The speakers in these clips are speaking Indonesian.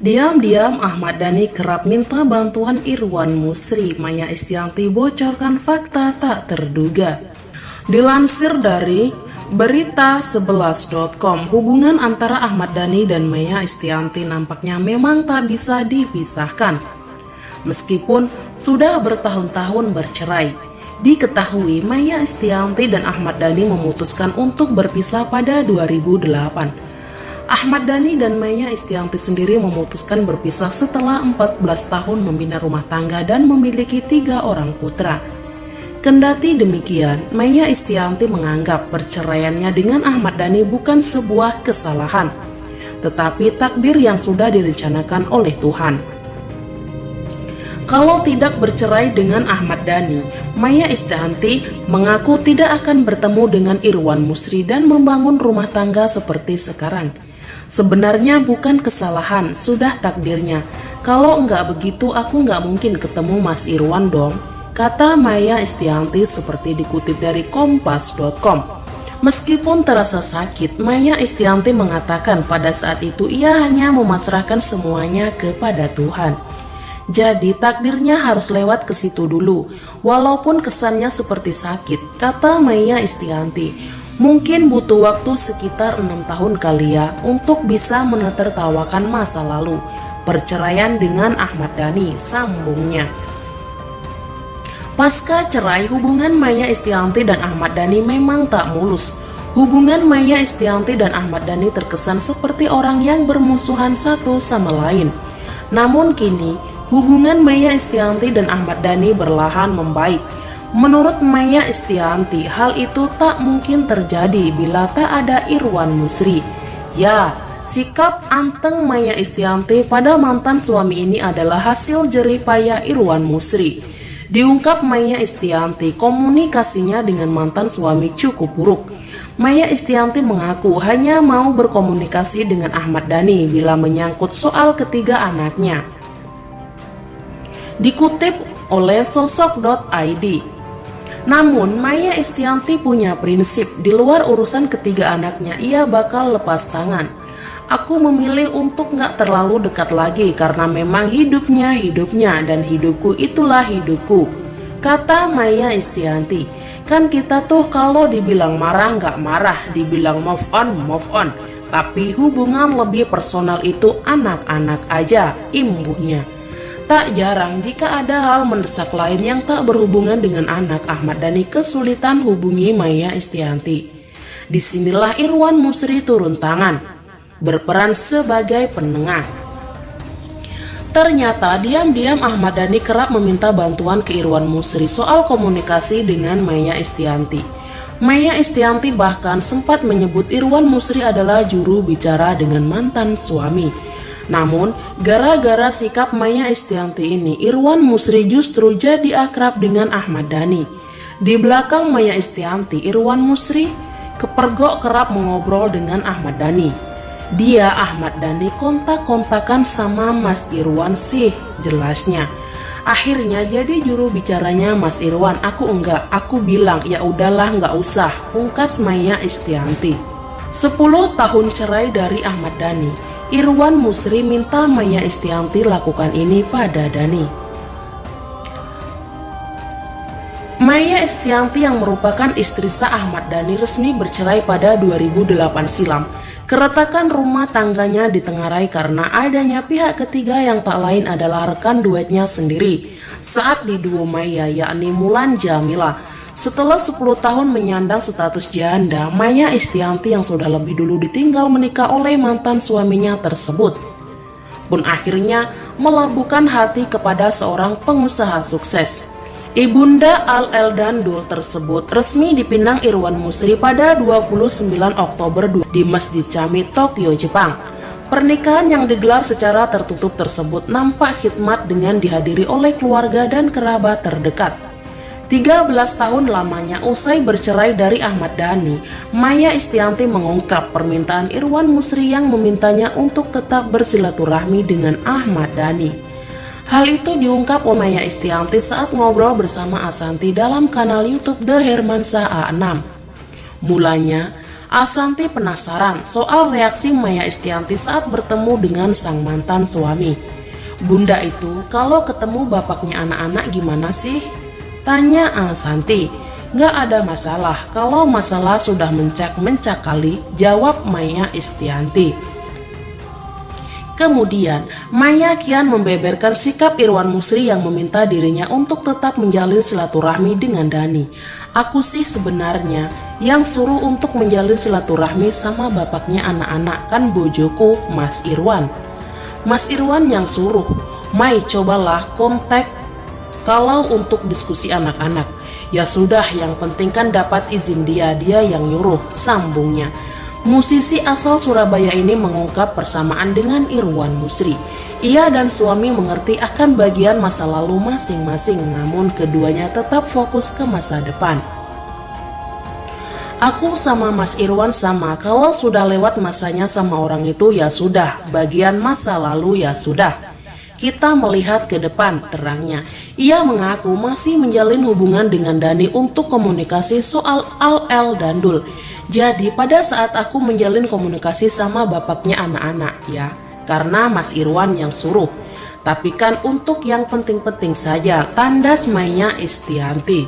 Diam-diam Ahmad Dhani kerap minta bantuan Irwan Musri. Maya Estianty bocorkan fakta tak terduga. Dilansir dari berita11.com, hubungan antara Ahmad Dhani dan Maya Estianty nampaknya memang tak bisa dipisahkan. Meskipun sudah bertahun-tahun bercerai, diketahui Maya Estianty dan Ahmad Dhani memutuskan untuk berpisah pada 2008. Ahmad Dhani dan Maya Estianty sendiri memutuskan berpisah setelah 14 tahun membina rumah tangga dan memiliki 3 orang putra. Kendati demikian, Maya Estianty menganggap perceraiannya dengan Ahmad Dhani bukan sebuah kesalahan, tetapi takdir yang sudah direncanakan oleh Tuhan. Kalau tidak bercerai dengan Ahmad Dhani, Maya Estianty mengaku tidak akan bertemu dengan Irwan Musri dan membangun rumah tangga seperti sekarang. Sebenarnya bukan kesalahan, sudah takdirnya. Kalau enggak begitu aku enggak mungkin ketemu Mas Irwan dong, kata Maya Estianty seperti dikutip dari kompas.com. Meskipun terasa sakit, Maya Estianty mengatakan pada saat itu ia hanya memasrahkan semuanya kepada Tuhan. Jadi takdirnya harus lewat ke situ dulu, walaupun kesannya seperti sakit, kata Maya Estianty. Mungkin butuh waktu sekitar 6 tahun kali ya untuk bisa menertawakan masa lalu. Perceraian dengan Ahmad Dhani, sambungnya. Pasca cerai, hubungan Maya Estianty dan Ahmad Dhani memang tak mulus. Hubungan Maya Estianty dan Ahmad Dhani terkesan seperti orang yang bermusuhan satu sama lain. Namun kini, hubungan Maya Estianty dan Ahmad Dhani perlahan membaik. Menurut Maya Estianty, hal itu tak mungkin terjadi bila tak ada Irwan Musri. Ya, sikap anteng Maya Estianty pada mantan suami ini adalah hasil jerih payah Irwan Musri. Diungkap Maya Estianty, komunikasinya dengan mantan suami cukup buruk. Maya Estianty mengaku hanya mau berkomunikasi dengan Ahmad Dhani bila menyangkut soal ketiga anaknya. Dikutip oleh sosok.id. Namun, Maya Estianty punya prinsip, di luar urusan ketiga anaknya, ia bakal lepas tangan. Aku memilih untuk gak terlalu dekat lagi karena memang hidupnya dan hidupku itulah hidupku, kata Maya Estianty. Kan kita tuh kalau dibilang marah gak marah, dibilang move on, tapi hubungan lebih personal itu anak-anak aja, imbuhnya. Tak jarang jika ada hal mendesak lain yang tak berhubungan dengan anak, Ahmad Dhani kesulitan hubungi Maya Estianty. Disinilah Irwan Musri turun tangan, berperan sebagai penengah. Ternyata diam-diam Ahmad Dhani kerap meminta bantuan ke Irwan Musri soal komunikasi dengan Maya Estianty. Maya Estianty bahkan sempat menyebut Irwan Musri adalah juru bicara dengan mantan suami. Namun, gara-gara sikap Maya Estianty ini, Irwan Musri justru jadi akrab dengan Ahmad Dhani. Di belakang Maya Estianty, Irwan Musri kepergok kerap mengobrol dengan Ahmad Dhani. Dia, Ahmad Dhani, kontak-kontakan sama Mas Irwan sih, jelasnya. Akhirnya jadi juru bicaranya Mas Irwan. Aku enggak, aku bilang ya udahlah nggak usah, pungkas Maya Estianty. 10 tahun cerai dari Ahmad Dhani, Irwan Musri minta Maya Estianty lakukan ini pada Dhani. Maya Estianty yang merupakan istri sah Ahmad Dhani resmi bercerai pada 2008 silam. Keretakan rumah tangganya ditengarai karena adanya pihak ketiga yang tak lain adalah rekan duetnya sendiri saat di duo Maya, yakni Mulan Jamila. Setelah 10 tahun menyandang status janda, Maya Estianty yang sudah lebih dulu ditinggal menikah oleh mantan suaminya tersebut pun akhirnya melabuhkan hati kepada seorang pengusaha sukses. Ibunda Al-Eldandul tersebut resmi dipinang Irwan Musri pada 29 Oktober di Masjid Chami, Tokyo, Jepang. Pernikahan yang digelar secara tertutup tersebut nampak khidmat dengan dihadiri oleh keluarga dan kerabat terdekat. 13 tahun lamanya usai bercerai dari Ahmad Dhani, Maya Estianty mengungkap permintaan Irwan Musri yang memintanya untuk tetap bersilaturahmi dengan Ahmad Dhani. Hal itu diungkap oleh Maya Estianty saat ngobrol bersama Ashanty dalam kanal YouTube The Hermansyah A6. Mulanya, Asanti penasaran soal reaksi Maya Estianty saat bertemu dengan sang mantan suami. "Bunda itu kalau ketemu bapaknya anak-anak gimana sih?" tanya Asanti. "Gak ada masalah, kalau masalah sudah mencak kali," jawab Maya Estianty. Kemudian, Maya kian membeberkan sikap Irwan Musri yang meminta dirinya untuk tetap menjalin silaturahmi dengan Dhani. "Aku sih sebenarnya yang suruh untuk menjalin silaturahmi sama bapaknya anak-anak, kan bojoku Mas Irwan." "Mas Irwan yang suruh, Mai cobalah kontak kalau untuk diskusi anak-anak." "Ya sudah, yang penting kan dapat izin dia yang nyuruh," sambungnya. Musisi asal Surabaya ini mengungkap persamaan dengan Irwan Musri. Ia dan suami mengerti akan bagian masa lalu masing-masing, namun keduanya tetap fokus ke masa depan. "Aku sama Mas Irwan sama, kalau sudah lewat masanya sama orang itu ya sudah, bagian masa lalu ya sudah. Kita melihat ke depan," terangnya. Ia mengaku masih menjalin hubungan dengan Dhani untuk komunikasi soal Al dan Dul. "Jadi pada saat aku menjalin komunikasi sama bapaknya anak-anak ya, karena Mas Irwan yang suruh. Tapi kan untuk yang penting-penting saja," tandas Maya Estianty.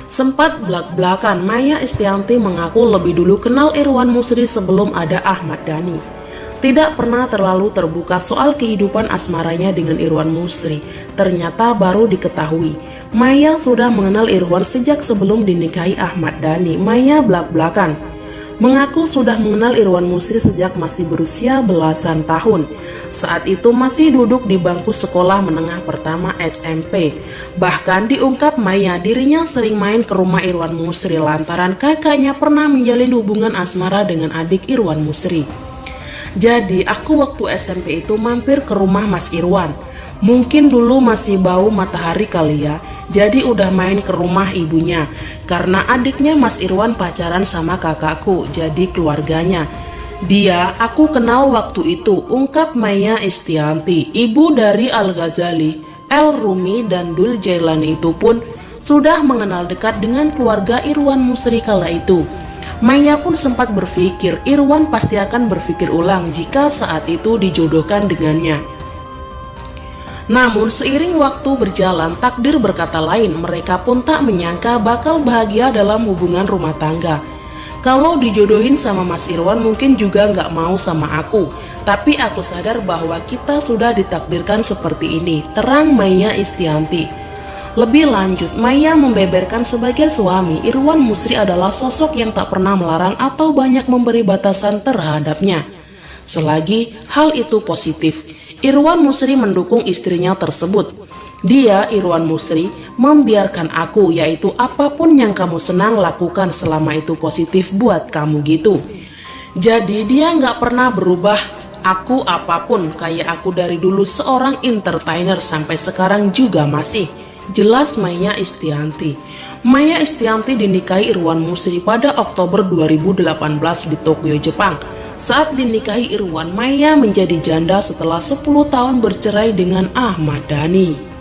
Sempat belak-belakan, Maya Estianty mengaku lebih dulu kenal Irwan Musri sebelum ada Ahmad Dhani. Tidak pernah terlalu terbuka soal kehidupan asmaranya dengan Irwan Musri. Ternyata baru diketahui, Maya sudah mengenal Irwan sejak sebelum dinikahi Ahmad Dhani. Maya belak-belakan mengaku sudah mengenal Irwan Musri sejak masih berusia belasan tahun. Saat itu masih duduk di bangku sekolah menengah pertama SMP. Bahkan diungkap Maya, dirinya sering main ke rumah Irwan Musri lantaran kakaknya pernah menjalin hubungan asmara dengan adik Irwan Musri. "Jadi aku waktu SMP itu mampir ke rumah Mas Irwan. Mungkin dulu masih bau matahari kali ya, jadi udah main ke rumah ibunya. Karena adiknya Mas Irwan pacaran sama kakakku, jadi keluarganya. Dia aku kenal waktu itu," ungkap Maya Estianty. Ibu dari Al-Ghazali, El Rumi dan Dul Jailani itu pun sudah mengenal dekat dengan keluarga Irwan Musri kala itu. Maya pun sempat berpikir Irwan pasti akan berpikir ulang jika saat itu dijodohkan dengannya. Namun seiring waktu berjalan, takdir berkata lain. Mereka pun tak menyangka bakal bahagia dalam hubungan rumah tangga. "Kalau dijodohin sama Mas Irwan mungkin juga gak mau sama aku, tapi aku sadar bahwa kita sudah ditakdirkan seperti ini," terang Maya Estianty. Lebih lanjut, Maya membeberkan sebagai suami, Irwan Musri adalah sosok yang tak pernah melarang atau banyak memberi batasan terhadapnya, selagi hal itu positif. Irwan Musri mendukung istrinya tersebut. "Dia, Irwan Musri, membiarkan aku, yaitu apapun yang kamu senang lakukan selama itu positif buat kamu gitu. Jadi dia nggak pernah berubah. Aku apapun, kayak aku dari dulu seorang entertainer sampai sekarang juga masih," jelas Maya Estianty. Maya Estianty dinikahi Irwan Musri pada Oktober 2018 di Tokyo, Jepang. Saat dinikahi Irwan, Maya menjadi janda setelah 10 tahun bercerai dengan Ahmad Dhani.